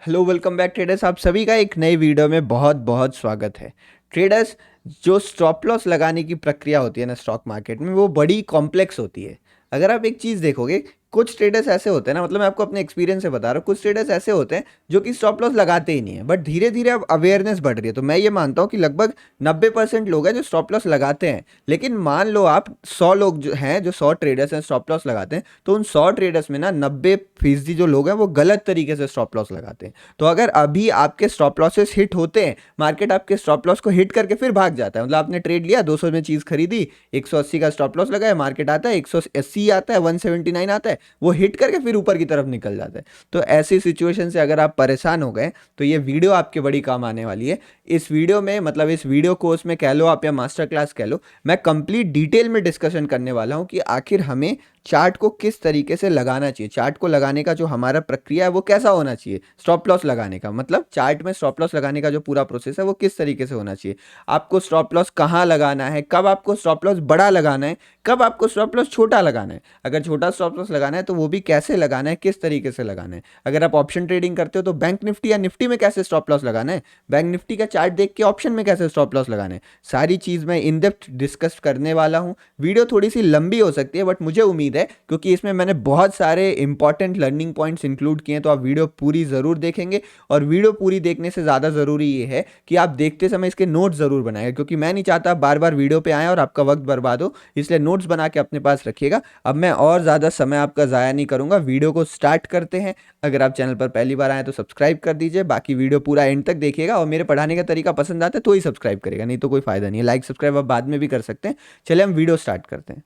Hello welcome back traders. आप सभी का एक नई वीडियो में बहुत बहुत स्वागत है। ट्रेडर्स, जो स्टॉप लॉस लगाने की प्रक्रिया होती है ना स्टॉक मार्केट में, वो बड़ी कॉम्प्लेक्स होती है। अगर आप एक चीज़ देखोगे, कुछ ट्रेडर्स ऐसे होते हैं ना, मतलब मैं आपको अपने एक्सपीरियंस से बता रहा हूँ, कुछ ट्रेडर्स ऐसे होते हैं जो कि स्टॉप लॉस लगाते ही नहीं है, बट धीरे धीरे अब अवेयरनेस बढ़ रही है। तो मैं ये मानता हूँ कि लगभग 90% लोग हैं जो स्टॉप लॉस लगाते हैं। लेकिन मान लो आप 100 लोग जो हैं, जो 100 ट्रेडर्स हैं स्टॉप लॉस लगाते हैं, तो उन 100 ट्रेडर्स में ना 90% जो लोग हैं वो गलत तरीके से स्टॉप लॉस लगाते हैं। तो अगर अभी आपके स्टॉप लॉसेस हिट होते हैं, मार्केट आपके स्टॉप लॉस को हिट करके फिर भाग जाता है। मतलब आपने ट्रेड लिया, 200 में चीज़ खरीदी, 180 का स्टॉप लॉस लगाया, मार्केट आता है 180 आता है, 179 आता है, वो हिट करके फिर ऊपर की तरफ निकल जाता है। तो ऐसी सिचुएशन से अगर आप परेशान हो गए तो ये वीडियो आपके बड़ी काम आने वाली है। इस वीडियो में, मतलब इस वीडियो कोर्स में कह लो आप या मास्टर क्लास कह लो, मैं कंप्लीट डिटेल में डिस्कशन करने वाला हूं कि आखिर हमें चार्ट को किस तरीके से लगाना चाहिए। चार्ट को लगाने का जो हमारा प्रक्रिया है वो कैसा होना चाहिए। स्टॉप लॉस लगाने का मतलब, चार्ट में स्टॉप लॉस लगाने का जो पूरा प्रोसेस है वो किस तरीके से होना चाहिए। आपको स्टॉप लॉस कहाँ लगाना है, कब आपको स्टॉप लॉस बड़ा लगाना है, कब आपको स्टॉप लॉस छोटा लगाना है। अगर छोटा स्टॉप लॉस लगाना है तो वो भी कैसे लगाना है, किस तरीके से लगाना है। अगर आप ऑप्शन ट्रेडिंग करते हो तो बैंक निफ्टी या निफ्टी में कैसे स्टॉप लॉस लगाना है, बैंक निफ्टी का चार्ट देख के ऑप्शन में कैसे स्टॉप लॉस लगाना है, सारी चीज़ मैं इन डेप्थ डिस्कस करने वाला हूँ। वीडियो थोड़ी सी लंबी हो सकती है, बट मुझे उम्मीद है क्योंकि इसमें मैंने बहुत सारे इंपॉर्टेंट लर्निंग पॉइंट्स इंक्लूड किए हैं, तो आप वीडियो पूरी ज़रूर देखेंगे। और वीडियो पूरी देखने से ज़्यादा ज़रूरी ये है कि आप देखते समय इसके नोट्स ज़रूर बनाएगा, क्योंकि मैं नहीं चाहता बार बार वीडियो पे आए और आपका वक्त बर्बाद हो, इसलिए नोट्स बना के अपने पास रखिएगा। अब मैं और ज़्यादा समय आपका ज़ाया नहीं करूँगा, वीडियो को स्टार्ट करते हैं। अगर आप चैनल पर पहली बार आए तो सब्सक्राइब कर दीजिए, बाकी वीडियो पूरा एंड तक देखिएगा। और मेरे पढ़ाने का तरीका पसंद आता है तो ही सब्सक्राइब करेगा, नहीं तो कोई फ़ायदा नहीं है। लाइक सब्सक्राइब आप बाद में भी कर सकते हैं। चलिए हम वीडियो स्टार्ट करते हैं।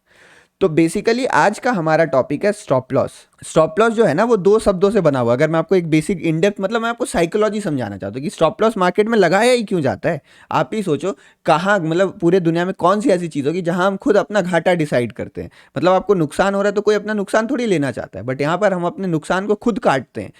तो बेसिकली आज का हमारा टॉपिक है स्टॉप लॉस। स्टॉप लॉस जो है ना वो दो शब्दों से बना हुआ है। अगर मैं आपको एक बेसिक इन डेप्थ, मतलब मैं आपको साइकोलॉजी समझाना चाहता हूँ कि स्टॉप लॉस मार्केट में लगाया ही क्यों जाता है। आप ही सोचो, कहाँ, मतलब पूरे दुनिया में कौन सी ऐसी चीज़ होगी जहां हम खुद अपना घाटा डिसाइड करते हैं। मतलब आपको नुकसान हो रहा है तो कोई अपना नुकसान थोड़ी लेना चाहता है, बट यहाँ पर हम अपने नुकसान को खुद काटते हैं।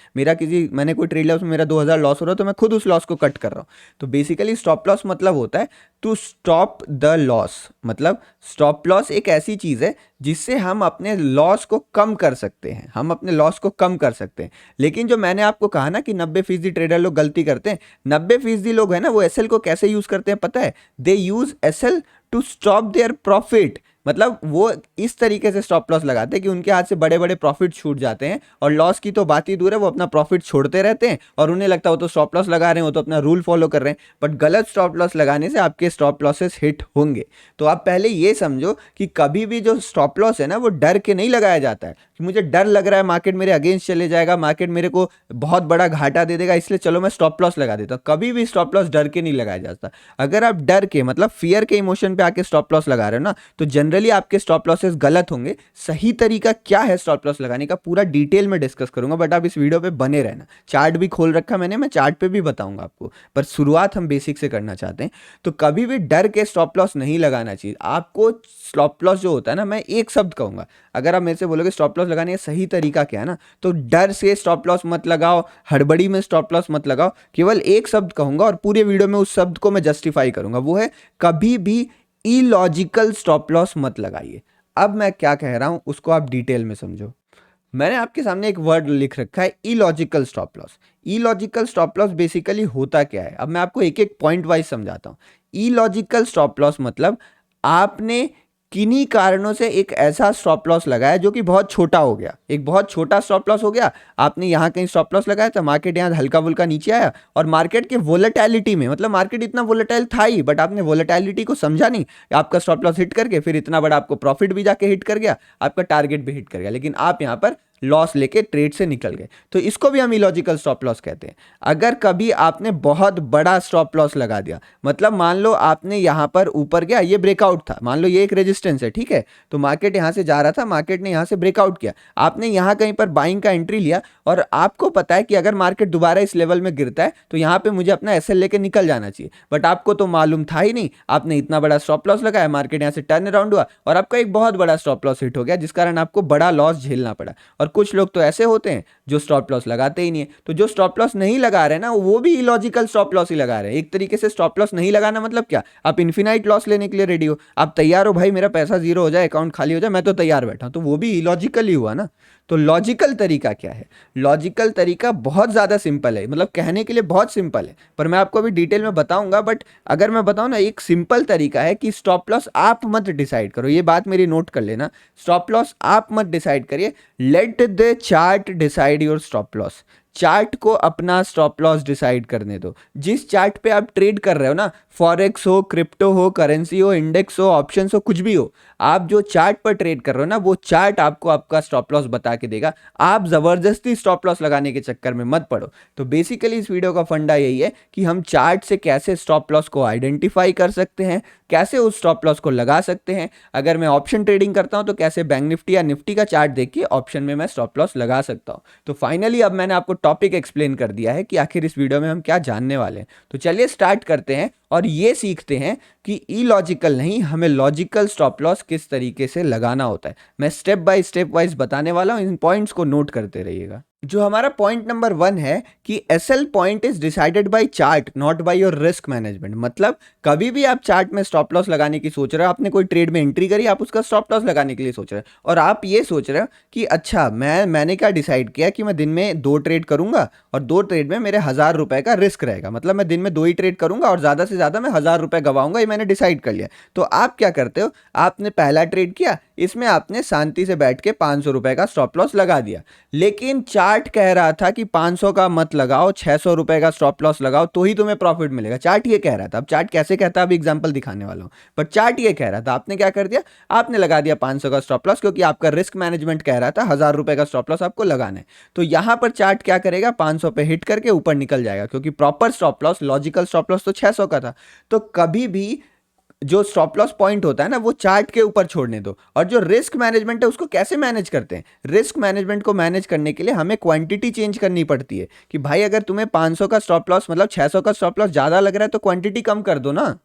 मैंने कोई ट्रेड लिया, उसमें मेरा 2000 लॉस हो रहा है तो मैं खुद उस लॉस को कट कर रहा हूँ। तो बेसिकली स्टॉप लॉस मतलब होता है टू स्टॉप द लॉस। मतलब स्टॉप लॉस एक ऐसी चीज़ है जिससे हम अपने लॉस को कम कर सकते हैं, हम अपने लॉस को कम कर सकते हैं। लेकिन जो मैंने आपको कहा ना कि 90% ट्रेडर लोग गलती करते हैं, 90% लोग हैं ना वो एसएल को कैसे यूज करते हैं पता है। They use SL to stop their profit. मतलब वो इस तरीके से स्टॉप लॉस लगाते हैं कि उनके हाथ से बड़े बड़े प्रॉफिट छूट जाते हैं, और लॉस की तो बात ही दूर है, वो अपना प्रॉफिट छोड़ते रहते हैं और उन्हें लगता है वो तो स्टॉप लॉस लगा रहे हैं, वो तो अपना रूल फॉलो कर रहे हैं। बट गलत स्टॉप लॉस लगाने से आपके स्टॉप लॉसेस हिट होंगे। तो आप पहले ये समझो कि कभी भी जो स्टॉप लॉस है ना वो डर के नहीं लगाया जाता है कि मुझे डर लग रहा है मार्केट मेरे अगेंस्ट चले जाएगा, मार्केट मेरे को बहुत बड़ा घाटा दे देगा, इसलिए चलो मैं स्टॉप लॉस लगा देता हूँ। कभी भी स्टॉप लॉस डर के नहीं लगाया जाता। अगर आप डर के, मतलब फियर के इमोशन पे आके स्टॉप लॉस लगा रहे हो ना, तो जनरली आपके स्टॉप लॉसेस गलत होंगे। सही तरीका क्या है स्टॉप लॉस लगाने का पूरा डिटेल में डिस्कस करूंगा, बट आप इस वीडियो पे बने रहना। चार्ट भी खोल रखा मैंने, मैं चार्ट पे भी बताऊंगा आपको, पर शुरुआत हम बेसिक से करना चाहते हैं। तो कभी भी डर के स्टॉप लॉस नहीं लगाना चाहिए आपको। स्टॉप लॉस जो होता है ना, मैं एक शब्द कहूंगा, अगर आप मेरे से बोलोगे स्टॉप लॉस लगाने का सही तरीका क्या है ना, तो डर से स्टॉप लॉस मत लगाओ, हड़बड़ी में स्टॉप लॉस मत लगाओ। केवल एक शब्द कहूंगा और पूरे वीडियो में उस शब्द को मैं जस्टिफाई करूंगा, वो है कभी भी इलॉजिकल स्टॉप लॉस मत लगाइए। अब मैं क्या कह रहा हूं उसको आप डिटेल में समझो। मैंने आपके सामने एक वर्ड लिख रखा है, illogical stop loss. Illogical stop loss basically होता क्या है, अब मैं आपको एक एक पॉइंट वाइज समझाता हूं। इलॉजिकल स्टॉप लॉस मतलब आपने किन्हीं कारणों से एक ऐसा स्टॉप लॉस लगाया जो कि बहुत छोटा हो गया, एक बहुत छोटा स्टॉप लॉस हो गया। आपने यहाँ कहीं स्टॉप लॉस लगाया था, मार्केट यहाँ हल्का फुल्का नीचे आया, और मार्केट के वोलेटिलिटी में, मतलब मार्केट इतना वोलेटाइल था ही, बट आपने वोलेटिलिटी को समझा नहीं, आपका स्टॉप लॉस हिट करके फिर इतना बड़ा आपको प्रॉफिट भी जाके हिट कर गया, आपका टारगेट भी हिट कर गया, लेकिन आप यहाँ पर लॉस लेके ट्रेड से निकल गए। तो इसको भी हम इलॉजिकल स्टॉप लॉस कहते हैं। अगर कभी आपने बहुत बड़ा स्टॉप लॉस लगा दिया, मतलब मान लो आपने यहां पर ऊपर गया, ये ब्रेकआउट था, मान लो ये एक रेजिस्टेंस है, ठीक है, तो मार्केट यहां से जा रहा था, मार्केट ने यहां से ब्रेकआउट किया, आपने यहां कहीं पर बाइंग का एंट्री लिया, और आपको पता है कि अगर मार्केट दोबारा इस लेवल में गिरता है तो यहां पे मुझे अपना एसएल लेके निकल जाना चाहिए, बट आपको तो मालूम था ही नहीं, आपने इतना बड़ा स्टॉप लॉस लगाया, मार्केट यहां से टर्न अराउंड हुआ और आपका एक बहुत बड़ा स्टॉप लॉस हिट हो गया, जिस कारण आपको बड़ा लॉस झेलना पड़ा। और कुछ लोग तो ऐसे होते हैं जो स्टॉप लॉस लगाते ही नहीं है। तो जो स्टॉप लॉस नहीं लगा रहे ना, वो भी इलॉजिकल स्टॉप लॉस ही लगा रहे हैं। एक तरीके से स्टॉप लॉस नहीं लगाना मतलब क्या, आप इन्फिनाइट लॉस लेने के लिए रेडी हो, आप तैयार हो, भाई मेरा पैसा जीरो हो जाए, अकाउंट खाली हो जाए, मैं तो तैयार बैठा हूं, तो वो भी इलॉजिकल ही हुआ ना। तो लॉजिकल तरीका क्या है? लॉजिकल तरीका बहुत ज़्यादा सिंपल है, मतलब कहने के लिए बहुत सिंपल है, पर मैं आपको अभी डिटेल में बताऊंगा। बट अगर मैं बताऊं ना, एक सिंपल तरीका है कि स्टॉप लॉस आप मत डिसाइड करो, ये बात मेरी नोट कर लेना। स्टॉप लॉस आप मत डिसाइड करिए, let the chart decide your stop loss. Chart को अपना स्टॉप लॉस डिसाइड करने दो। जिस चार्ट पे आप ट्रेड कर रहे हो ना, फॉरेक्स हो, क्रिप्टो हो, करेंसी हो, इंडेक्स हो, ऑप्शंस हो, कुछ भी हो, आप जो चार्ट पर ट्रेड कर रहे हो ना, वो चार्ट आपको आपका स्टॉप लॉस बता के देगा। आप जबरदस्ती स्टॉप लॉस लगाने के चक्कर में मत पड़ो। तो बेसिकली इस वीडियो का फंडा यही है कि हम चार्ट से कैसे स्टॉप लॉस को आइडेंटिफाई कर सकते हैं, कैसे उस स्टॉप लॉस को लगा सकते हैं। अगर मैं ऑप्शन ट्रेडिंग करता हूं तो कैसे बैंक निफ्टी या निफ्टी का चार्ट देख के ऑप्शन में मैं स्टॉप लॉस लगा सकता हूं। तो फाइनली अब मैंने आपको टॉपिक एक्सप्लेन कर दिया है कि आखिर इस वीडियो में हम क्या जानने वाले हैं। तो चलिए स्टार्ट करते हैं और ये सीखते हैं कि इलॉजिकल नहीं, हमें लॉजिकल स्टॉप लॉस किस तरीके से लगाना होता है। मैं स्टेप बाय स्टेप वाइज बताने वाला हूं, इन पॉइंट्स को नोट करते रहिएगा। जो हमारा पॉइंट नंबर 1 है कि SL point is decided by chart not by your risk management. मतलब कभी भी आप चार्ट में स्टॉप लॉस लगाने की सोच रहे हो, आपने कोई ट्रेड में एंट्री करी, आप उसका स्टॉप लॉस लगाने के लिए सोच रहे हो, और आप ये सोच रहे हो कि अच्छा मैंने क्या डिसाइड किया कि मैं दिन में 2 ट्रेड करूंगा और 2 ट्रेड में मेरे 1000 रुपए का रिस्क रहेगा। मतलब मैं दिन में 2 ही ट्रेड करूंगा और ज्यादा से ज्यादा मैं 1000 रुपए गवाऊंगा, ये मैंने डिसाइड कर लिया। तो आप क्या करते हो, आपने पहला ट्रेड किया, इसमें आपने शांति से बैठ के 500 रुपए का स्टॉप लॉस लगा दिया। लेकिन चार्ट कह रहा था कि 500 का मत लगाओ, 600 रुपए का स्टॉप लॉस लगाओ तो ही तुम्हें प्रॉफिट मिलेगा। चार्ट ये कह रहा था। अब चार्ट कैसे कहता है, अभी एग्जांपल दिखाने वाला हूं, पर चार्ट ये कह रहा था। आपने क्या कर दिया, आपने लगा दिया 500 का स्टॉप लॉस, क्योंकि आपका रिस्क मैनेजमेंट कह रहा था 1000 रुपए का स्टॉप लॉस आपको लगाना है। तो यहां पर चार्ट क्या करेगा, 500 पे हिट करके ऊपर निकल जाएगा, क्योंकि proper stop loss, logical stop loss तो 600 का था। तो कभी भी जो स्टॉप लॉस पॉइंट होता है ना, वो चार्ट के ऊपर छोड़ने दो। और जो रिस्क मैनेजमेंट है उसको कैसे मैनेज करते हैं, रिस्क मैनेजमेंट को मैनेज करने के लिए हमें क्वांटिटी चेंज करनी पड़ती है कि भाई अगर तुम्हें 500 का स्टॉप लॉस मतलब 600 का स्टॉप लॉस ज्यादा लग रहा है तो क्वांटिटी कम कर दो ना,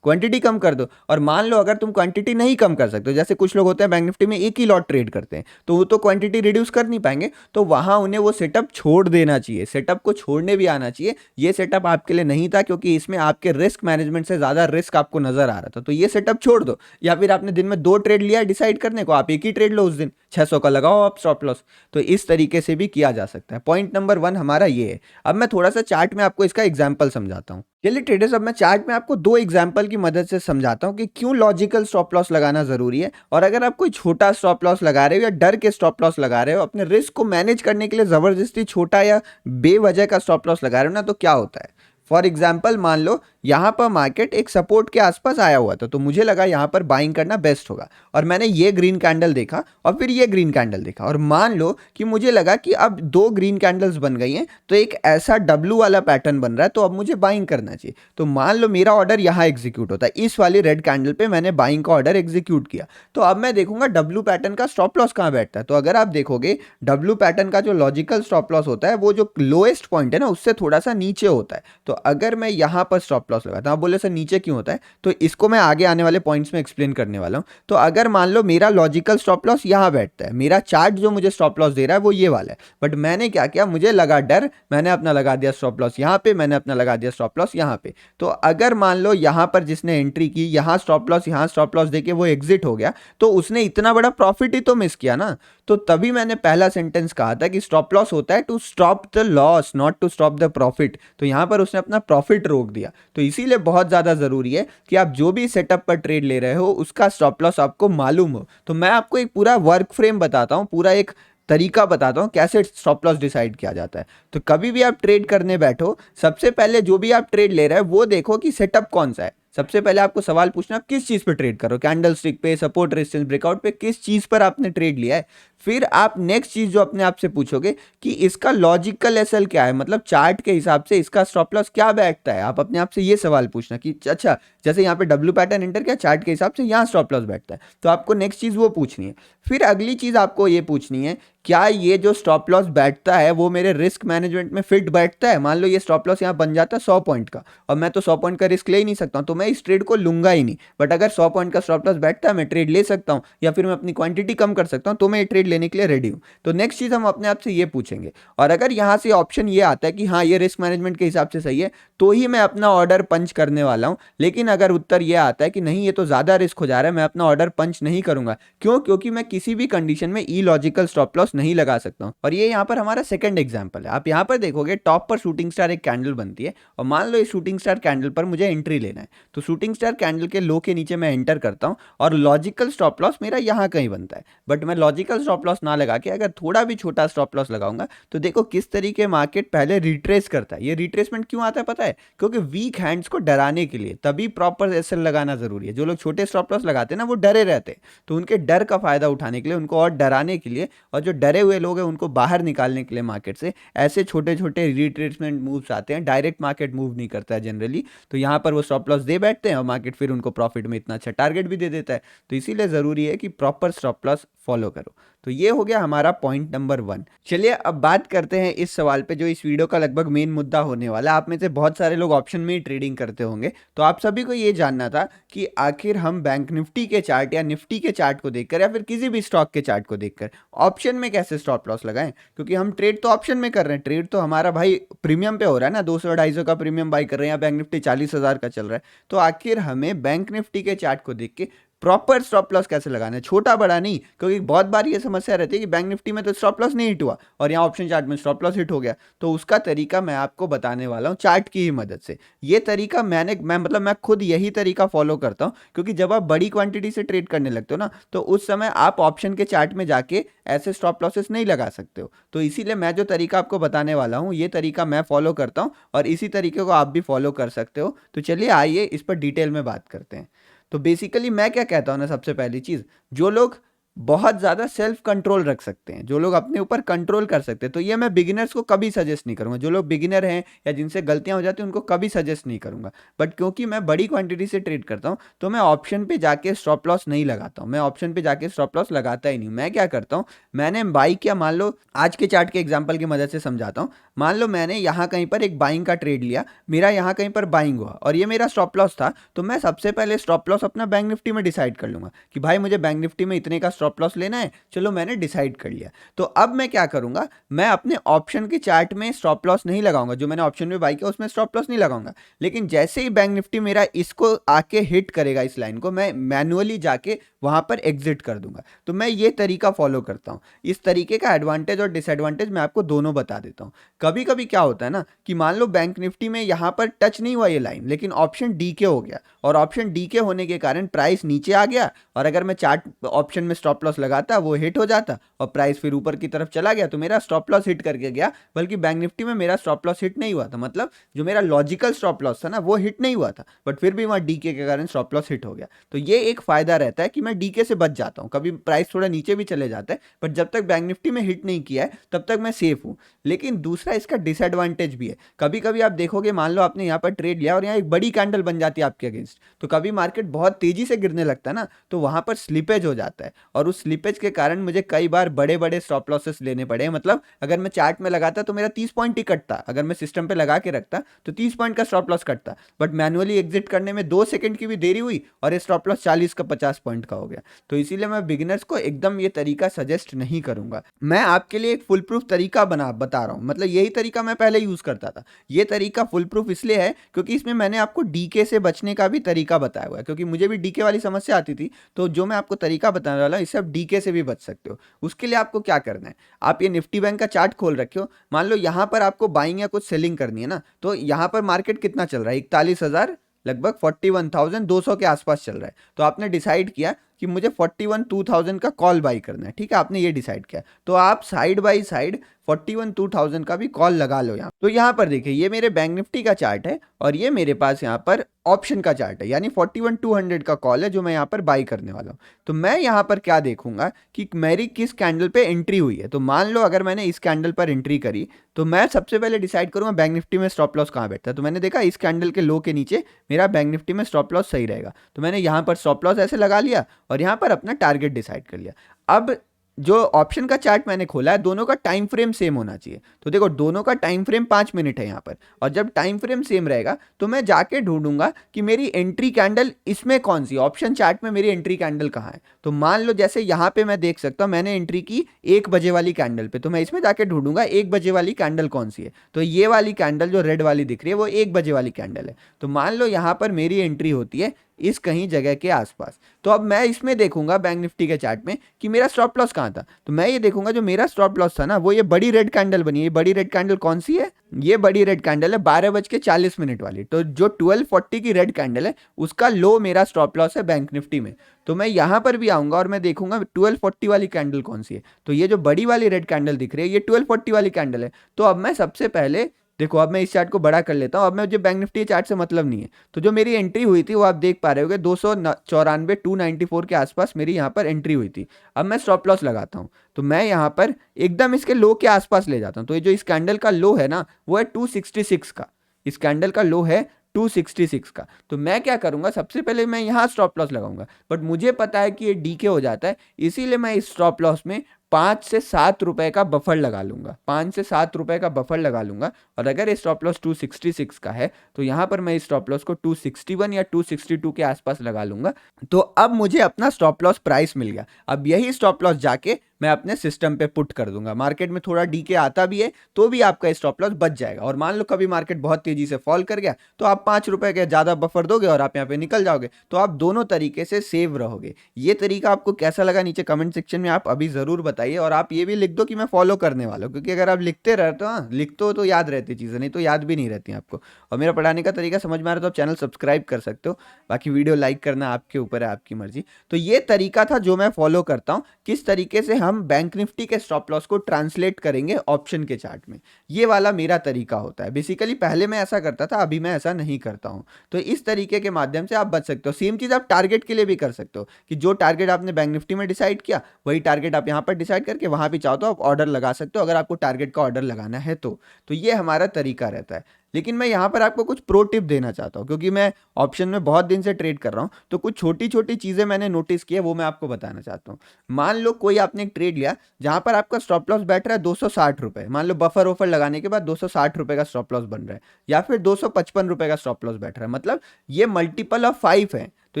क्वांटिटी कम कर दो। और मान लो अगर तुम क्वांटिटी नहीं कम कर सकते हो, जैसे कुछ लोग होते हैं बैंक निफ्टी में एक ही लॉट ट्रेड करते हैं, तो वो तो क्वांटिटी रिड्यूस कर नहीं पाएंगे, तो वहां उन्हें वो सेटअप छोड़ देना चाहिए, सेटअप को छोड़ने भी आना चाहिए। ये सेटअप आपके लिए नहीं था, क्योंकि इसमें आपके रिस्क मैनेजमेंट से ज्यादा रिस्क आपको नजर आ रहा था, तो ये सेटअप छोड़ दो। या फिर आपने दिन में 2 ट्रेड लिया डिसाइड करने को, आप एक ही ट्रेड लो उस दिन, 600 का लगाओ आप स्टॉप लॉस। तो इस तरीके से भी किया जा सकता है। पॉइंट नंबर 1 हमारा ये है। अब मैं थोड़ा सा चार्ट में आपको इसका एग्जाम्पल समझाता हूं। चलिए ट्रेडर्स, अब मैं चार्ट में आपको 2 एग्जांपल की मदद से समझाता हूं कि क्यों लॉजिकल स्टॉप लॉस लगाना जरूरी है। और अगर आप कोई छोटा स्टॉप लॉस लगा रहे हो या डर के स्टॉप लॉस लगा रहे हो, अपने रिस्क को मैनेज करने के लिए जबरदस्ती छोटा या बेवजह का स्टॉप लॉस लगा रहे हो ना, तो क्या होता है। फॉर एग्जाम्पल मान लो यहां पर मार्केट एक सपोर्ट के आसपास आया हुआ था, तो मुझे लगा यहां पर बाइंग करना बेस्ट होगा, और मैंने ये ग्रीन कैंडल देखा और फिर ये ग्रीन कैंडल देखा, और मान लो कि मुझे लगा कि अब 2 ग्रीन कैंडल्स बन गई हैं, तो एक ऐसा डब्लू वाला पैटर्न बन रहा है, तो अब मुझे बाइंग करना चाहिए। तो मान लो मेरा ऑर्डर यहां एग्जीक्यूट होता है, इस वाली रेड कैंडल पे मैंने बाइंग का ऑर्डर एग्जीक्यूट किया। तो अब मैं देखूंगा डब्लू पैटर्न का स्टॉप लॉस कहां बैठता है। तो अगर आप देखोगे डब्लू पैटर्न का जो लॉजिकल स्टॉप लॉस होता है, वो जो लोएस्ट पॉइंट है ना, उससे थोड़ा सा नीचे होता है। तो अगर मैं यहां पर स्टॉप लॉस लगाता हूं, आप बोले सर नीचे क्यों होता है, तो इसको मैं आगे आने वाले पॉइंट्स में एक्सप्लेन करने वाला हूं। तो अगर मान लो मेरा लॉजिकल स्टॉप लॉस यहां बैठता है, मेरा चार्ट जो मुझे स्टॉप लॉस दे रहा है वो ये वाला है, बट मैंने क्या किया, मुझे लगा डर, मैंने अपना लगा दिया स्टॉप लॉस यहां पे, मैंने अपना लगा दिया स्टॉप लॉस यहां पे। तो अगर मान लो यहां पर जिसने एंट्री की, यहां स्टॉप लॉस देके वो एग्जिट हो गया, तो उसने इतना बड़ा प्रॉफिट ही तो मिस किया ना। तो तभी मैंने पहला सेंटेंस कहा था कि स्टॉप लॉस होता है to stop the loss, not to stop the profit. तो यहां पर उसने अपना प्रॉफिट रोक दिया। तो इसीलिए बहुत ज्यादा जरूरी है कि आप जो भी सेटअप पर ट्रेड ले रहे हो उसका स्टॉप लॉस आपको मालूम हो। तो मैं आपको एक पूरा वर्क फ्रेम बताता हूं, पूरा एक तरीका बताता हूं कैसे स्टॉप लॉस डिसाइड किया जाता है। तो कभी भी आप ट्रेड करने बैठो, सबसे पहले जो भी आप ट्रेड ले रहे हो वो देखो कि सेटअप कौन सा है। सबसे पहले आपको सवाल पूछना, किस चीज पे ट्रेड करो, कैंडल स्टिक पे, सपोर्ट रेजिस्टेंस ब्रेकआउट पे, किस चीज पर आपने ट्रेड लिया है। फिर आप नेक्स्ट चीज जो अपने आप से पूछोगे कि इसका लॉजिकल एसएल क्या है, मतलब चार्ट के हिसाब से इसका स्टॉप लॉस क्या बैठता है। आप अपने आप से ये सवाल पूछना कि अच्छा जैसे यहाँ पे डब्ल्यू पैटर्न एंटर किया, चार्ट के हिसाब से यहाँ स्टॉप लॉस बैठता है, तो आपको नेक्स्ट चीज वो पूछनी है। फिर अगली चीज आपको ये पूछनी है, क्या ये जो स्टॉप लॉस बैठता है वो मेरे रिस्क मैनेजमेंट में फिट बैठता है। मान लो ये स्टॉप लॉस यहाँ बन जाता है 100 पॉइंट का, और मैं तो 100 पॉइंट का रिस्क ले ही नहीं सकता हूँ, तो मैं मैं इस ट्रेड को लूंगा ही नहीं। बट अगर 100 पॉइंट का स्टॉप लॉस बैठता है, मैं ट्रेड ले सकता हूँ या फिर मैं अपनी क्वांटिटी कम कर सकता हूँ, तो मैं ये ट्रेड लेने के लिए रेडी हूँ। तो नेक्स्ट चीज़ हम अपने आप से ये पूछेंगे, और अगर यहाँ से ऑप्शन ये आता है कि हाँ ये रिस्क मैनेजमेंट के हिसाब से सही है, तो ही मैं अपना ऑर्डर पंच करने वाला हूँ। लेकिन अगर उत्तर ये आता है कि नहीं ये तो ज़्यादा रिस्क हो जा रहा है, मैं अपना ऑर्डर पंच नहीं करूंगा, क्यों? क्योंकि मैं किसी भी कंडीशन में इलॉजिकल स्टॉप लॉस नहीं लगा सकता हूँ। और ये यहाँ पर हमारा सेकंड एग्जांपल है। आप यहाँ पर देखोगे टॉप पर शूटिंग स्टार एक कैंडल बनती है, और मान लो इस शूटिंग स्टार कैंडल पर मुझे एंट्री लेना है, तो शूटिंग स्टार कैंडल के लो के नीचे मैं एंटर करता हूँ और लॉजिकल स्टॉप लॉस मेरा यहाँ कहीं बनता है। बट मैं लॉजिकल स्टॉप लॉस ना लगा के अगर थोड़ा भी छोटा स्टॉप लॉस लगाऊंगा, तो देखो किस तरीके मार्केट पहले रिट्रेस करता है। ये रिट्रेसमेंट क्यों आता है पता है? क्योंकि वीक हैंड्स को डराने के लिए, तभी प्रॉपर एसएल लगाना जरूरी है। जो लोग छोटे स्टॉप लॉस लगाते हैं ना, वो डरे रहते हैं, तो उनके डर का फायदा उठाने के लिए, उनको और डराने के लिए, और जो डरे हुए लोग हैं उनको बाहर निकालने के लिए मार्केट से ऐसे छोटे छोटे रिट्रेसमेंट मूव्स आते हैं। डायरेक्ट मार्केट मूव नहीं करता है जनरली, तो यहाँ पर वो स्टॉप लॉस दे बैठते हैं और मार्केट फिर उनको प्रॉफिट में इतना अच्छा टारगेट भी दे देता है। तो इसीलिए ज़रूरी है कि प्रॉपर स्टॉप लॉस फॉलो करो। तो ये हो गया हमारा पॉइंट नंबर 1। चलिए अब बात करते हैं इस सवाल पे, जो इस वीडियो का लगभग मेन मुद्दा होने वाला है। आप में से बहुत सारे लोग ऑप्शन में ही ट्रेडिंग करते होंगे, तो आप सभी को ये जानना था कि आखिर हम बैंक निफ्टी के चार्ट या निफ्टी के चार्ट को देखकर या फिर किसी भी स्टॉक के चार्ट को देखकर ऑप्शन में कैसे स्टॉप लॉस लगाएं। क्योंकि हम ट्रेड तो ऑप्शन में कर रहे हैं, ट्रेड तो हमारा भाई प्रीमियम पे हो रहा है ना, 200-250 का प्रीमियम बाई कर रहे हैं, या बैंक निफ्टी 40,000 का चल रहा है। तो आखिर हमें बैंक निफ्टी के चार्ट को देख के प्रॉपर स्टॉप लॉस कैसे लगाना है, छोटा बड़ा नहीं। क्योंकि बहुत बार ये समस्या रहती है कि बैंक निफ्टी में तो स्टॉप लॉस नहीं हिट हुआ और यहाँ ऑप्शन चार्ट में स्टॉप लॉस हिट हो गया। तो उसका तरीका मैं आपको बताने वाला हूँ चार्ट की ही मदद से। ये तरीका मैं खुद यही तरीका फॉलो करता हूँ, क्योंकि जब आप बड़ी क्वांटिटी से ट्रेड करने लगते हो ना, तो उस समय आप ऑप्शन के चार्ट में जाके ऐसे स्टॉप लॉसेस नहीं लगा सकते हो। तो इसीलिए मैं जो तरीका आपको बताने वाला हूँ, ये तरीका मैं फॉलो करता हूँ और इसी तरीके को आप भी फॉलो कर सकते हो। तो चलिए आइए इस पर डिटेल में बात करते हैं। तो बेसिकली मैं क्या कहता हूं ना, सबसे पहली चीज, जो लोग बहुत ज़्यादा सेल्फ कंट्रोल रख सकते हैं, जो लोग अपने ऊपर कंट्रोल कर सकते हैं, तो ये मैं बिगिनर्स को कभी सजेस्ट नहीं करूंगा। जो लोग बिगिनर हैं या जिनसे गलतियां हो जाती हैं उनको कभी सजेस्ट नहीं करूंगा। बट क्योंकि मैं बड़ी क्वांटिटी से ट्रेड करता हूं, तो मैं ऑप्शन पे जाके स्टॉप लॉस नहीं लगाता हूं। मैं ऑप्शन पे जाके स्टॉप लॉस लगाता ही नहीं। मैं क्या करता हूं, मैंने बाई किया, मान लो आज के चार्ट के एग्जाम्पल की मदद से समझाता हूँ। मान लो मैंने यहाँ कहीं पर एक बाइंग का ट्रेड लिया, मेरा यहाँ कहीं पर बाइंग हुआ और ये मेरा स्टॉप लॉस था, तो मैं सबसे पहले स्टॉप लॉस अपना बैंक निफ्टी में डिसाइड कर लूंगा कि भाई मुझे बैंक निफ्टी में इतने का स्टॉप लॉस लेना है। चलो मैंने डिसाइड कर लिया। तो अब मैं क्या करूंगा, मैं अपने ऑप्शन के चार्ट में स्टॉप लॉस नहीं लगाऊंगा। जो मैंने ऑप्शन में बाई किया उसमें स्टॉप लॉस नहीं लगाऊंगा। लेकिन जैसे ही बैंक निफ्टी मेरा इसको आके हिट करेगा, इस लाइन को, मैं मैनुअली जाके वहां पर एग्जिट कर दूंगा। तो मैं ये तरीका फॉलो करता हूं। इस तरीके का एडवांटेज और डिसएडवांटेज मैं आपको दोनों बता देता हूं। कभी कभी क्या होता है ना कि मान लो बैंक निफ्टी में यहां पर टच नहीं हुआ ये लाइन, लेकिन ऑप्शन डीके हो गया, और ऑप्शन डीके होने के कारण प्राइस नीचे आ गया, और अगर मैं चार्ट ऑप्शन में स्टॉप लॉस लगाता वो हिट हो जाता और प्राइस फिर ऊपर की तरफ चला गया, तो मेरा स्टॉप लॉस हिट करके गया, बल्कि बैंक निफ्टी में मेरा स्टॉप लॉस हिट नहीं हुआ था। मतलब जो मेरा लॉजिकल स्टॉप लॉस था ना, वो हिट नहीं हुआ था, बट फिर भी वहां डीके के कारण स्टॉप लॉस हिट हो गया। तो ये एक फायदा रहता है कि मैं डीके से बच जाता हूं। कभी प्राइस थोड़ा नीचे भी चले जाता है, बट जब तक बैंक निफ्टी में हिट नहीं किया है तब तक मैं सेफ हूं। लेकिन दूसरा इसका डिसएडवांटेज भी है। कभी कभी आप देखोगे, मान लो आपने यहाँ पर ट्रेड लिया और यहाँ एक बड़ी कैंडल बन जाती है आपके अगेंस्ट, तो कभी मार्केट बहुत तेजी से गिरने लगता है ना, तो वहां पर स्लिपेज हो जाता है, और उस स्लिपेज के कारण मुझे कई बार बड़े बड़े स्टॉप लॉसेस लेने पड़े। मतलब अगर मैं चार्ट में लगाता तो मेरा 30 पॉइंट ही कटता, अगर मैं सिस्टम पे लगा के रखता तो 30 पॉइंट का स्टॉप लॉस कटता, बट मैनुअली एग्जिट करने में 2 सेकंड की भी देरी हुई और ये स्टॉप लॉस 40 का 50 पॉइंट का हो गया। तो इसीलिए मैं बिगिनर्स को एकदम ये तरीका सजेस्ट नहीं करूंगा। मैं आपके लिए एक फुल प्रूफ तरीका बता रहा हूं। मतलब यही तरीका मैं पहले यूज करता था। ये तरीका फुल प्रूफ इसलिए है क्योंकि इसमें मैंने आपको डीके से बचने का भी तरीका बताया हुआ है, क्योंकि मुझे भी डीके वाली समस्या आती थी। तो जो मैं आपको तरीका बताने वाला हूं, इससे आप डीके से भी बच सकते हो। उसके लिए आपको क्या करना है, आप ये निफ्टी बैंक का चार्ट खोल रखे हो, मान लो यहाँ पर आपको बाइंग या कुछ सेलिंग करनी है ना, तो यहाँ पर मार्केट कितना चल रहा है, 41,000, लगभग 41,200 के आसपास चल रहा है। तो आपने डिसाइड किया कि मुझे 41,200 का कॉल बाई करना है, ठीक है, आपने ये डिसाइड किया, तो आप साइड बाई साइड 41,200 का भी कॉल लगा लो यहाँ। तो यहाँ पर देखिए, ये मेरे बैंक निफ्टी का चार्ट है और ये मेरे पास यहाँ पर ऑप्शन का चार्ट है, यानी 41,200 का कॉल है जो मैं यहाँ पर बाई करने वाला हूँ। तो मैं यहाँ पर क्या देखूंगा कि मेरी किस कैंडल पे एंट्री हुई है। तो मान लो अगर मैंने इस कैंडल पर एंट्री करी, तो मैं सबसे पहले डिसाइड करूंगा बैंक निफ्टी में स्टॉप लॉस कहाँ बैठता है। तो मैंने देखा इस कैंडल के लो के नीचे मेरा बैंक निफ्टी में स्टॉप लॉस सही रहेगा, तो मैंने यहाँ पर स्टॉप लॉस ऐसे लगा लिया और यहाँ पर अपना टारगेट डिसाइड कर लिया। अब जो ऑप्शन का चार्ट मैंने खोला है दोनों का टाइम फ्रेम सेम होना चाहिए। तो देखो दोनों का टाइम फ्रेम 5 मिनट है यहाँ पर, और जब टाइम फ्रेम सेम रहेगा तो मैं जाके ढूंढूंगा कि मेरी एंट्री कैंडल इसमें कौन सी, ऑप्शन चार्ट में मेरी एंट्री कैंडल कहाँ है। तो मान लो जैसे यहाँ पे मैं देख सकता हूँ मैंने एंट्री की 1 बजे वाली कैंडल पे, तो मैं इसमें जाके ढूंढूंगा 1 बजे वाली कैंडल कौन सी है। तो ये वाली कैंडल जो रेड वाली दिख रही है वो 1 बजे वाली कैंडल है। तो मान लो यहाँ पर मेरी एंट्री होती है इस कहीं जगह के आसपास। तो अब मैं इसमें देखूंगा बैंक निफ्टी के चार्ट में कि मेरा स्टॉप लॉस कहाँ था। तो मैं ये देखूंगा जो मेरा स्टॉप लॉस था ना वो ये बड़ी रेड कैंडल बनी है। ये बड़ी रेड कैंडल कौन सी है, ये बड़ी रेड कैंडल है 12:40 वाली। तो जो 1240 की रेड कैंडल है उसका लो मेरा स्टॉप लॉस है बैंक निफ्टी में। तो मैं यहां पर भी आऊंगा और मैं देखूंगा 1240 वाली कैंडल कौन सी है। तो ये जो बड़ी वाली रेड कैंडल दिख रही है ये 1240 वाली कैंडल है। तो अब मैं सबसे पहले देखो, अब मैं इस चार्ट को बड़ा कर लेता हूँ। अब मैं जो बैंक निफ्टी चार्ट से मतलब नहीं है, तो जो मेरी एंट्री हुई थी वो आप देख पा रहे होगे 294 294 के आसपास मेरी यहाँ पर एंट्री हुई थी। अब मैं स्टॉप लॉस लगाता हूँ, तो मैं यहाँ पर एकदम इसके लो के आसपास ले जाता हूँ। तो ये जो इस कैंडल का लो है ना वो है 266 का, इस कैंडल का लो है 266 का। तो मैं क्या करूंगा, सबसे पहले मैं यहाँ स्टॉप लॉस लगाऊंगा, बट मुझे पता है कि ये डीके हो जाता है, इसीलिए मैं इस स्टॉप लॉस में 5 से 7 रुपए का बफर लगा लूंगा, 5 से 7 रुपए का बफर लगा लूंगा। और अगर ये स्टॉप लॉस 266 का है तो यहाँ पर मैं इस स्टॉप लॉस को 261 या 262 के आसपास लगा लूंगा। तो अब मुझे अपना स्टॉप लॉस प्राइस मिल गया। अब यही स्टॉप लॉस जाके मैं अपने सिस्टम पे पुट कर दूंगा। मार्केट में थोड़ा डीके आता भी है तो भी आपका स्टॉप लॉस बच जाएगा। और मान लो कभी मार्केट बहुत तेजी से फॉल कर गया तो आप 5 रुपए के ज्यादा बफर दोगे और आप यहाँ पे निकल जाओगे। तो आप दोनों तरीके से सेव रहोगे। ये तरीका आपको कैसा लगा नीचे कमेंट सेक्शन में आप अभी जरूर बताइए। और आप ये भी लिख दो कि मैं फॉलो करने वाला हूँ, क्योंकि अगर आप लिखते रहते हो, लिखते हो तो याद रहती चीजें, नहीं तो याद भी नहीं रहती आपको। और मेरा पढ़ाने का तरीका समझ में आ रहा है तो आप चैनल सब्सक्राइब कर सकते हो। बाकी वीडियो लाइक करना आपके ऊपर है, आपकी मर्जी। तो ये तरीका था जो मैं फॉलो करता हूँ, किस तरीके से हम बैंक निफ्टी के स्टॉप लॉस को ट्रांसलेट करेंगे ऑप्शन के चार्ट में। ये वाला मेरा तरीका होता है। बेसिकली पहले मैं ऐसा करता था, अभी मैं ऐसा नहीं करता हूँ। तो इस तरीके के माध्यम से आप बच सकते हो। सेम चीज आप टारगेट के लिए भी कर सकते हो कि जो टारगेट आपने बैंक निफ्टी में डिसाइड किया वही टारगेट आप यहाँ पर डिसाइड करके वहां भी चाहो तो आप ऑर्डर लगा सकते हो, अगर आपको टारगेट का ऑर्डर लगाना है तो ये हमारा तरीका रहता है। लेकिन मैं यहाँ पर आपको कुछ प्रो टिप देना चाहता हूँ, क्योंकि मैं ऑप्शन में बहुत दिन से ट्रेड कर रहा हूँ, तो कुछ छोटी छोटी चीज़ें मैंने नोटिस की है वो मैं आपको बताना चाहता हूँ। मान लो कोई आपने एक ट्रेड लिया जहाँ पर आपका स्टॉप लॉस बैठ रहा है 260 रुपये, मान लो बफर ऑफर लगाने के बाद 260 रुपये का स्टॉप लॉस बन रहा है, या फिर 255 रुपये का स्टॉप लॉस बैठ रहा है, मतलब ये मल्टीपल ऑफ 5 है, तो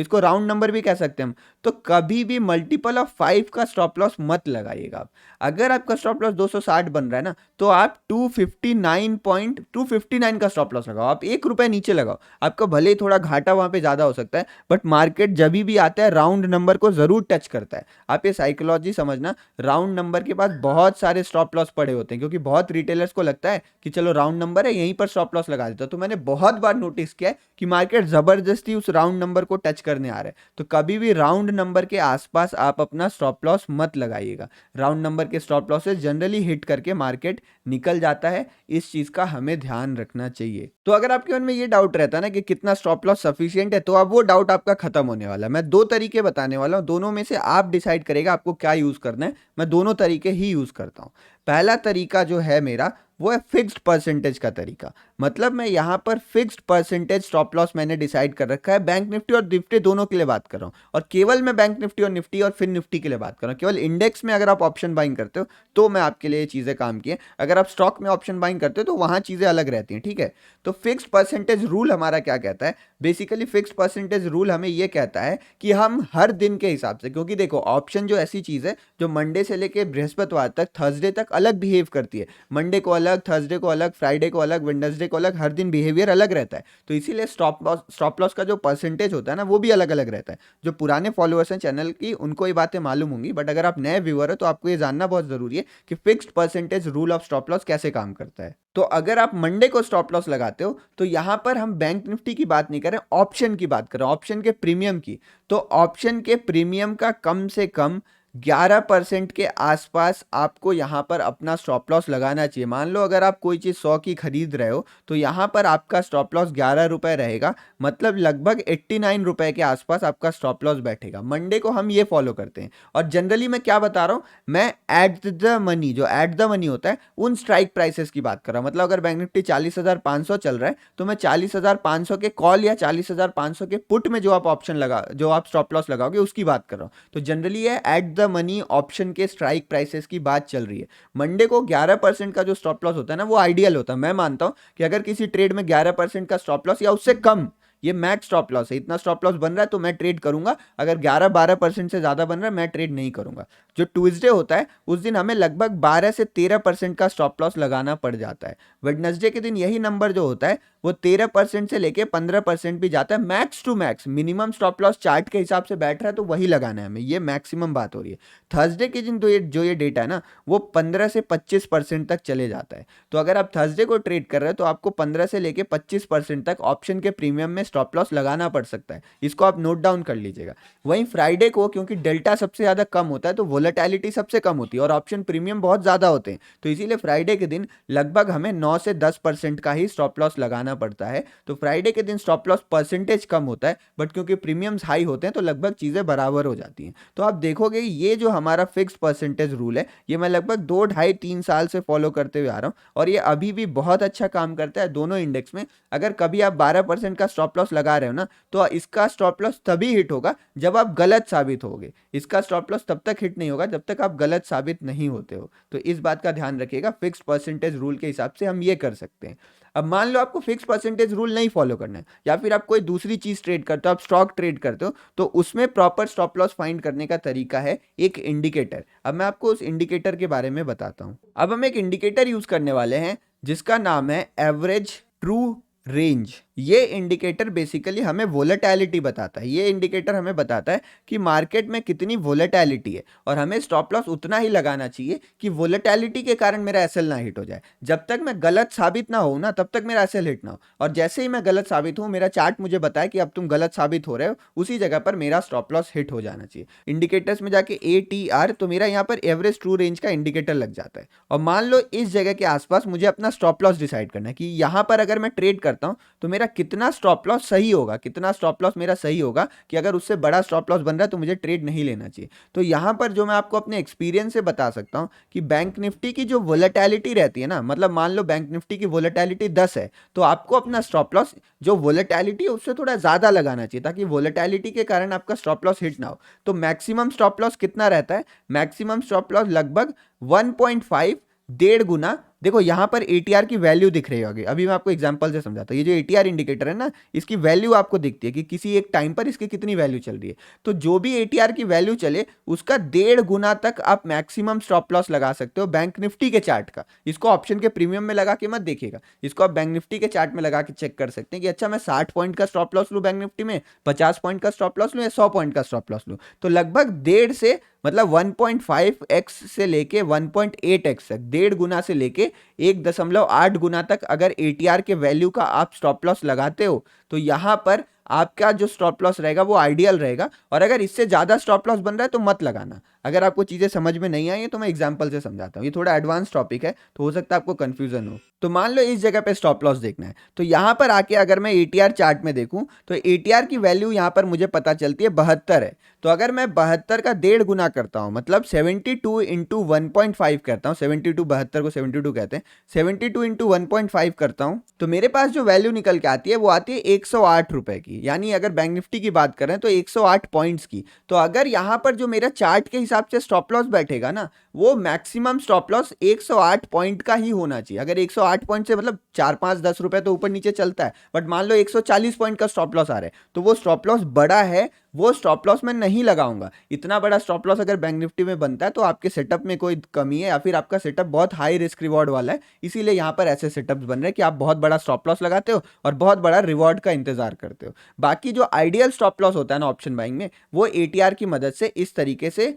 इसको राउंड नंबर भी कह सकते हैं हम। तो कभी भी मल्टीपल ऑफ 5 का स्टॉप लॉस मत लगाइएगा आप। अगर आपका स्टॉप लॉस 260 बन रहा है ना तो आप 259 का स्टॉप लॉस लगाओ। आप 1 रुपए नीचे लगाओ, आपका भले ही थोड़ा घाटा वहां पे ज्यादा हो सकता है, बट मार्केट जब भी आता है राउंड नंबर को जरूर टच करता है। आप ये साइकोलॉजी समझना, राउंड नंबर के पास बहुत सारे स्टॉप लॉस पड़े होते हैं, क्योंकि बहुत रिटेलर्स को लगता है कि चलो राउंड नंबर है यहीं पर स्टॉप लॉस लगा देता। तो मैंने बहुत बार नोटिस किया है कि मार्केट जबरदस्ती उस राउंड नंबर को टच करने आ रहा है। तो कभी भी राउंड नंबर के आसपास आप अपना स्टॉप लॉस मत लगाइएगा। राउंड नंबर के स्टॉप लॉसेस जनरली हिट करके मार्केट निकल जाता है, इस चीज का हमें ध्यान रखना चाहिए। तो अगर आपके मन में ये डाउट रहता है ना कि कितना स्टॉप लॉस सफिशिएंट है, तो अब वो डाउट आपका खत्म होने वाला है। मैं 2 तरीके बताने वाला हूं, दोनों में से आप डिसाइड करेगा आपको क्या यूज करना है। मैं दोनों तरीके ही यूज करता हूं। पहला तरीका जो है मेरा वो है फिक्स्ड परसेंटेज का तरीका। मतलब मैं यहाँ पर फिक्स्ड परसेंटेज स्टॉप लॉस मैंने डिसाइड कर रखा है। बैंक निफ्टी और निफ्टी दोनों के लिए बात कर रहा हूँ, और केवल मैं बैंक निफ्टी और निफ्टी और फिर निफ्टी के लिए बात कर रहा हूँ। केवल इंडेक्स में अगर आप ऑप्शन बाइंग करते हो तो मैं आपके लिए ये चीज़ें काम की हैं। अगर आप स्टॉक में ऑप्शन बाइंग करते हो तो वहाँ चीज़ें अलग रहती हैं, ठीक है। तो फिक्स्ड परसेंटेज रूल हमारा क्या कहता है, बेसिकली फिक्स्ड परसेंटेज रूल हमें ये कहता है कि हम हर दिन के हिसाब से, क्योंकि देखो ऑप्शन जो ऐसी चीज़ है जो मंडे से लेकर बृहस्पतिवार तक, थर्सडे तक अलग बिहेव करती है। मंडे को अलग, थर्सडे को अलग, फ्राइडे को अलग, वेडनेसडे को अलग, हर दिन बिहेवियर अलग रहता है। तो इसीलिए स्टॉप लॉस का जो परसेंटेज होता है ना वो भी अलग अलग रहता है। जो पुराने फॉलोअर्स हैं चैनल की उनको ये बातें मालूम होंगी, बट अगर आप नए व्यूअर हो तो आपको ये जानना बहुत जरूरी है कि fixed percentage rule of stop loss कैसे काम करता है। तो अगर आप मंडे को स्टॉप लॉस लगाते हो तो यहां पर हम बैंक निफ्टी की बात नहीं कर रहे, ऑप्शन की बात कर रहे हैं, ऑप्शन के प्रीमियम की। तो ऑप्शन के प्रीमियम का कम से कम 11% के आसपास आपको यहां पर अपना स्टॉप लॉस लगाना चाहिए। मान लो अगर आप कोई चीज़ 100 की खरीद रहे हो तो यहां पर आपका स्टॉप लॉस 11 रुपए रहेगा, मतलब लगभग 89 रुपए के आसपास आपका स्टॉप लॉस बैठेगा। मंडे को हम ये फॉलो करते हैं। और जनरली मैं क्या बता रहा हूं, मैं एट द मनी, जो एट द मनी होता है उन स्ट्राइक प्राइसेस की बात कर रहा हूं। मतलब अगर बैंक निफ्टी 40,500 चल रहा है तो मैं 40,500 के कॉल या 40,500 के पुट में जो आप ऑप्शन लगा, जो आप स्टॉप लॉस लगाओगे उसकी बात कर रहा हूं। तो जनरली ये at the the money option के स्ट्राइक प्राइसेस की बात चल रही है। मंडे को 11% का जो स्टॉप लॉस होता है ना, वो आइडियल होता है। मैं मानता हूं कि अगर किसी ट्रेड में 11% का स्टॉप लॉस या उससे कम, ये मैक्स स्टॉप लॉस है, इतना स्टॉप लॉस बन रहा है तो मैं ट्रेड करूंगा। अगर 11-12% से ज्यादा बन रहा है मैं ट्रेड नहीं करूंगा। जो ट्यूसडे होता है उस दिन हमें लगभग 12 से 13% का स्टॉप लॉस लगाना पड़ जाता है। वेडनेसडे के दिन यही नंबर जो होता है वो 13% से लेके 15% भी जाता है। Max to max minimum stop loss chart के हिसाब से बैठ रहा है तो वही लगाना है हमें, ये मैक्सिमम बात हो रही है। थर्सडे के दिन तो ये डेटा है ना, वो 15 से 25% तक चले जाता है। तो अगर आप थर्सडे को ट्रेड कर रहे हो तो आपको 15 से लेके 25% तक ऑप्शन के प्रीमियम में स्टॉप लॉस लगाना पड़ सकता है। इसको आप नोट डाउन कर लीजिएगा। वहीं फ्राइडे को क्योंकि डेल्टा सबसे ज्यादा कम होता है तो वोलेटिलिटी सबसे कम होती है और ऑप्शन प्रीमियम बहुत ज्यादा होते हैं, तो इसीलिए फ्राइडे के दिन लगभग हमें 9 से 10% का ही स्टॉप लॉस लगाना पड़ता है। तो फ्राइडे के दिन स्टॉप लॉस परसेंटेज कम होता है, बट क्योंकि प्रीमियम्स हाई होते हैं तो लगभग चीजें बराबर हो जाती हैं। तो आप देखोगे ये जो हमारा फिक्स परसेंटेज रूल है, ये मैं लगभग 2 ढाई 3 साल से फॉलो करते हुए आ रहा हूँ और ये अभी भी बहुत अच्छा काम करता है दोनों इंडेक्स में। अगर कभी आप 12% का स्टॉप लॉस लगा रहे हो ना, तो इसका स्टॉप लॉस तभी हिट होगा जब आप गलत साबित होगे। इसका स्टॉप लॉस तब तक हिट नहीं होगा जब तक आप गलत साबित नहीं होते हो। तो इस बात का ध्यान रखिएगा। फिक्स परसेंटेज रूल के हिसाब से हम ये कर सकते हैं। अब मान लो आपको फिक्स परसेंटेज रूल नहीं फॉलो करना है या फिर आप कोई दूसरी चीज ट्रेड करते हो, आप स्टॉक ट्रेड करते हो, तो उसमें प्रॉपर स्टॉप लॉस फाइंड करने का तरीका है एक इंडिकेटर। अब मैं आपको उस इंडिकेटर के बारे में बताता हूं। अब हम एक इंडिकेटर यूज करने वाले हैं जिसका नाम है एवरेज ट्रू रेंज। ये इंडिकेटर बेसिकली हमें वोलेटिलिटी बताता है। ये इंडिकेटर हमें बताता है कि मार्केट में कितनी वोलेटिलिटी है और हमें स्टॉप लॉस उतना ही लगाना चाहिए कि वोलेटिलिटी के कारण मेरा एसएल ना हिट हो जाए। जब तक मैं गलत साबित ना हो ना, तब तक मेरा एसएल हिट ना हो, और जैसे ही मैं गलत साबित हूं, मेरा चार्ट मुझे बताए कि अब तुम गलत साबित हो रहे हो, उसी जगह पर मेरा स्टॉप लॉस हिट हो जाना चाहिए। इंडिकेटर्स में जाके ATR, तो मेरा यहाँ पर एवरेज ट्रू रेंज का इंडिकेटर लग जाता है। और मान लो इस जगह के आसपास मुझे अपना स्टॉप लॉस डिसाइड करना है कि यहाँ पर अगर मैं ट्रेड करता हूँ तो मेरा कितना स्टॉप लॉस सही होगा, कितना स्टॉप लॉस मेरा सही होगा कि अगर उससे बड़ा स्टॉप लॉस बन रहा है तो मुझे ट्रेड नहीं लेना चाहिए। तो यहां पर जो मैं आपको अपने एक्सपीरियंस से बता सकता हूं कि बैंक निफ्टी की जो वोलेटिलिटी रहती है ना, मतलब मान लो बैंक निफ्टी की वोलेटिलिटी 10 है, तो आपको अपना स्टॉप लॉस जो वोलेटिलिटी है उससे थोड़ा ज्यादा लगाना चाहिए ताकि वोलेटिलिटी के कारण आपका स्टॉप लॉस हिट ना हो। तो मैक्सिमम स्टॉप लॉस कितना रहता है? मैक्सिमम स्टॉप लॉस लगभग 1.5, 1.5 गुना। देखो यहां पर ATR की वैल्यू दिख रही होगी, अभी मैं आपको एग्जांपल से समझाता हूं। ये जो ATR इंडिकेटर है ना, इसकी वैल्यू आपको दिखती है कि किसी एक टाइम पर इसकी कितनी वैल्यू चल रही है। तो जो भी ATR की वैल्यू चले उसका 1.5 गुना तक आप मैक्सिमम स्टॉप लॉस लगा सकते हो बैंक निफ्टी के चार्ट का। इसको ऑप्शन के प्रीमियम में लगा के मत देखिएगा, इसको आप बैंक निफ्टी के चार्ट में लगा के चेक कर सकते हैं कि अच्छा मैं 60 पॉइंट का स्टॉप लॉस लूं बैंक निफ्टी में, 50 पॉइंट का स्टॉप लॉस लूं या 100 पॉइंट का स्टॉप लॉस लूं। तो लगभग 1.5 से मतलब 1.5x से लेके 1.8x तक, 1.5 गुना से लेके 1.8 गुना तक अगर ATR के वैल्यू का आप स्टॉप लॉस लगाते हो तो यहां पर आपका जो स्टॉप लॉस रहेगा वो आइडियल रहेगा। और अगर इससे ज्यादा स्टॉप लॉस बन रहा है तो मत लगाना। अगर आपको चीजें समझ में नहीं आई है तो मैं एग्जांपल से समझाता हूँ, ये थोड़ा एडवांस टॉपिक है तो हो सकता है आपको कंफ्यूजन हो। तो मान लो इस जगह पे स्टॉप लॉस देखना है, तो यहां पर आके अगर मैं ATR चार्ट में देखूं तो ATR की वैल्यू यहां पर मुझे पता चलती है 72 है। तो अगर मैं 72 का 1.5 गुना करता हूं, मतलब 72 इंटू 1.5 करता हूं, 72 72 को 72 कहते हैं, 72 इंटू 1.5 करता हूं, तो मेरे पास जो वैल्यू निकल के आती है वो आती है 108 रुपए की। यानी अगर बैंक निफ्टी की बात करें तो 108 पॉइंट्स की। तो अगर यहां पर जो मेरा चार्ट के हिसाब से स्टॉप लॉस बैठेगा ना, वो मैक्सिमम स्टॉप लॉस 108 पॉइंट का ही होना चाहिए। अगर 108 पॉइंट से मतलब 4 5 10 रुपए तो ऊपर नीचे चलता है, बट मान लो 140 पॉइंट का स्टॉप लॉस आ रहा है तो वो स्टॉप लॉस बड़ा है, वो स्टॉप लॉस मैं नहीं लगाऊंगा। इतना बड़ा स्टॉप लॉस अगर बैंक निफ्टी में बनता है तो आपके सेटअप में कोई कमी है या फिर आपका सेटअप बहुत हाई रिस्क रिवॉर्ड वाला है, इसीलिए यहां पर ऐसे सेटअप्स बन रहे हैं कि आप बहुत बड़ा स्टॉप लॉस लगाते हो और बहुत बड़ा रिवॉर्ड का इंतजार करते हो। बाकी जो आइडियल स्टॉप लॉस होता है ना ऑप्शन बाइंग में, वो ATR की मदद से इस तरीके से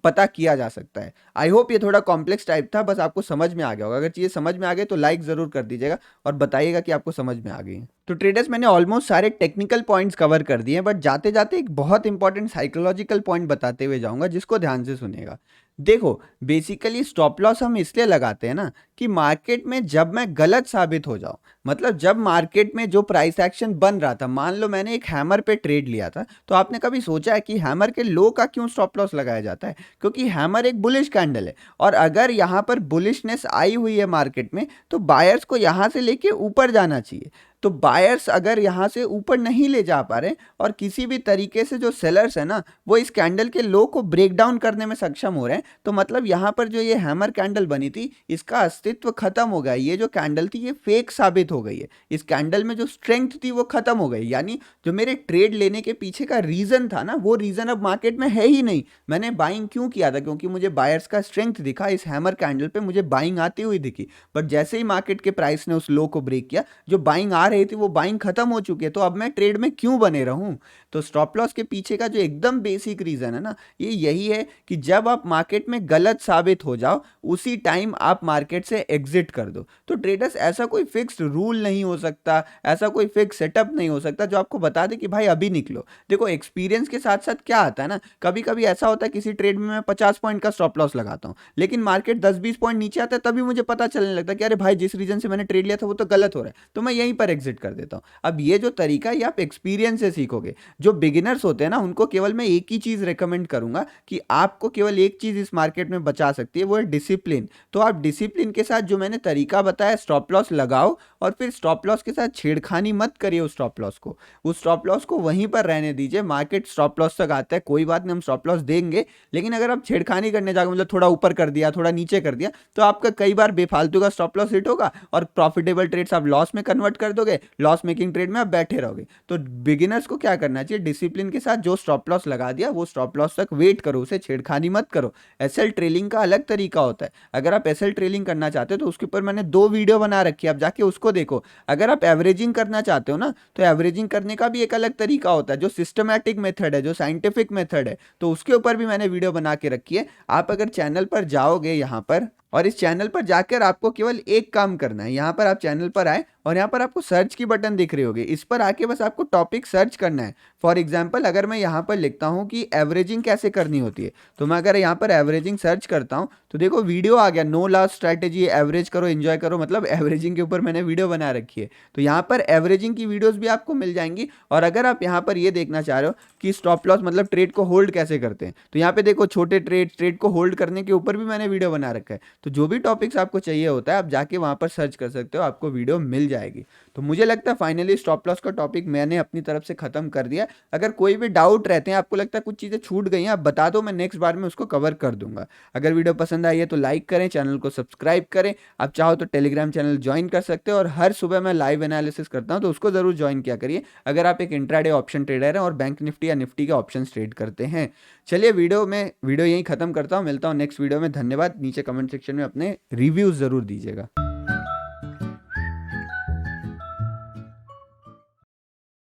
पता किया जा सकता है। आई होप ये थोड़ा कॉम्प्लेक्स टाइप था, बस आपको समझ में आ गया होगा। अगर चीजें समझ में आ गई तो लाइक जरूर कर दीजिएगा और बताइएगा कि आपको समझ में आ गई। तो ट्रेडर्स, मैंने ऑलमोस्ट सारे टेक्निकल पॉइंट्स कवर कर दिए हैं, बट जाते जाते एक बहुत इंपॉर्टेंट साइकोलॉजिकल पॉइंट बताते हुए जाऊंगा जिसको ध्यान से सुनिएगा। देखो बेसिकली स्टॉप लॉस हम इसलिए लगाते हैं ना कि मार्केट में जब मैं गलत साबित हो जाऊं, मतलब जब मार्केट में जो प्राइस एक्शन बन रहा था, मान लो मैंने एक हैमर पे ट्रेड लिया था, तो आपने कभी सोचा है कि हैमर के लो का क्यों स्टॉप लॉस लगाया जाता है? क्योंकि हैमर एक बुलिश कैंडल है, और अगर यहाँ पर बुलिशनेस आई हुई है मार्केट में, तो बायर्स को यहाँ से लेके ऊपर जाना चाहिए। तो बायर्स अगर यहाँ से ऊपर नहीं ले जा पा रहे, और किसी भी तरीके से जो सेलर्स है ना, वो इस कैंडल के लो को ब्रेक डाउन करने में सक्षम हो रहे हैं, तो मतलब यहाँ पर जो ये हैमर कैंडल बनी थी, इसका अस्तित्व खत्म हो गया। ये जो कैंडल थी ये फेक साबित हो गई है। इस कैंडल में जो स्ट्रेंथ थी वो खत्म हो गई, यानी जो मेरे ट्रेड लेने के पीछे का रीजन था ना, वो रीजन अब मार्केट में है ही नहीं। मैंने बाइंग क्यों किया था? क्योंकि मुझे बायर्स का स्ट्रेंथ दिखा, इस हैमर कैंडल पे मुझे बाइंग आती हुई दिखी। बट जैसे ही मार्केट के प्राइस ने उस लो को ब्रेक किया, जो बाइंग आ रही थी वो बाइंग खत्म हो चुकी है। तो अब मैं ट्रेड में क्यों बने रहूं? तो स्टॉप लॉस के पीछे का जो एकदम बेसिक रीजन है ना, ये यही है कि जब आप मार्केट में गलत साबित हो जाओ, उसी टाइम आप मार्केट से एग्जिट कर दो। तो ट्रेडर्स, ऐसा कोई फिक्स्ड रूल नहीं हो सकता, ऐसा कोई फिक्स सेटअप नहीं हो सकता जो आपको बता दे कि भाई अभी निकलो। देखो, एक्सपीरियंस के साथ साथ क्या आता है ना, कभी कभी ऐसा होता है किसी ट्रेड में मैं 50 पॉइंट का स्टॉप लॉस लगाता हूं, लेकिन मार्केट 10-20 पॉइंट नीचे आता है, तभी मुझे पता चलने लगता है कि अरे भाई, जिस रीजन से मैंने ट्रेड लिया था वो तो गलत हो रहा है, तो मैं यहीं पर एग्जिट कर देता हूं। अब ये जो तरीका है, ये आप एक्सपीरियंस से सीखोगे। जो बिगिनर्स होते हैं ना, उनको केवल मैं एक ही चीज रेकमेंड करूंगा कि आपको केवल एक चीज इस मार्केट में बचा सकती है, वो है डिसिप्लिन। तो आप डिसिप्लिन के साथ जो मैंने तरीका बताया, स्टॉप लॉस लगाओ, और फिर स्टॉप लॉस के साथ छेड़खानी मत करिए उस स्टॉप लॉस को। उस स्टॉप लॉस को वहीं पर रहने दीजिए। मार्केट स्टॉप लॉस तक आता है, कोई बात नहीं, हम स्टॉप लॉस देंगे। लेकिन अगर आप छेड़खानी करने जाओगे, मतलब थोड़ा ऊपर कर दिया, थोड़ा नीचे कर दिया, तो आपका कई बार बेफालतू का स्टॉप लॉस हिट होगा, और प्रॉफिटेबल ट्रेड्स आप लॉस में कन्वर्ट कर दोगे, लॉस मेकिंग ट्रेड में आप बैठे रहोगे। तो बिगिनर्स को क्या करना चाहिए? डिसिप्लिन के साथ जो स्टॉप लॉस लगा दिया, वो स्टॉप लॉस तक वेट करो, उसे छेड़खानी मत करो। एसएल ट्रेलिंग का अलग तरीका होता है। अगर आप एसएल ट्रेलिंग करना चाहते हो तो उसके ऊपर मैंने 2 वीडियो बना रखी है, आप जाके उसको देखो। अगर आप एवरेजिंग करना चाहते हो ना, तो एवरेजिंग करने का भी एक अलग तरीका होता है, जो सिस्टमैटिक मेथड है, जो साइंटिफिक मेथड है, तो उसके ऊपर भी मैंने वीडियो बना के रखी है। आप अगर चैनल पर जाओगे यहाँ पर, और इस चैनल पर जाकर आपको केवल एक काम करना है, यहाँ पर आप चैनल पर आए, और यहाँ पर आपको सर्च की बटन दिख रही होगी, इस पर आके बस आपको टॉपिक सर्च करना है। फॉर एग्जांपल, अगर मैं यहाँ पर लिखता हूँ कि एवरेजिंग कैसे करनी होती है, तो मैं अगर यहाँ पर एवरेजिंग सर्च करता हूँ, तो देखो वीडियो आ गया, नो लॉस स्ट्रैटेजी, एवरेज करो एंजॉय करो, मतलब एवरेजिंग के ऊपर मैंने वीडियो बना रखी है। तो यहाँ पर एवरेजिंग की वीडियोस भी आपको मिल जाएंगी। और अगर आप यहाँ पर ये देखना चाह रहे हो कि स्टॉप लॉस मतलब ट्रेड को होल्ड कैसे करते हैं, तो यहाँ पे देखो, छोटे ट्रेड को होल्ड करने के ऊपर भी मैंने वीडियो बना रखा है। तो जो भी टॉपिक्स आपको चाहिए होता है, आप जाके वहाँ पर सर्च कर सकते हो, आपको वीडियो मिल जाएगी। तो मुझे लगता है फाइनली स्टॉप लॉस का टॉपिक मैंने अपनी तरफ से खत्म कर दिया। अगर कोई भी डाउट रहते हैं, आपको लगता है कुछ चीज़ें छूट गई हैं, आप बता दो, मैं नेक्स्ट बार में उसको कवर कर दूंगा। अगर वीडियो पसंद आई है तो लाइक करें, चैनल को सब्सक्राइब करें। आप चाहो तो टेलीग्राम चैनल ज्वाइन कर सकते हो, और हर सुबह मैं लाइव एनालिसिस करता हूं, तो उसको जरूर ज्वाइन किया करिए अगर आप एक इंट्राडे ऑप्शन ट्रेडर हैं और बैंक निफ्टी या निफ्टी के ऑप्शन ट्रेड करते हैं। चलिए, वीडियो यहीं खत्म करता हूं, मिलता हूं नेक्स्ट वीडियो में। धन्यवाद। नीचे कमेंट सेक्शन में अपने रिव्यूज जरूर दीजिएगा।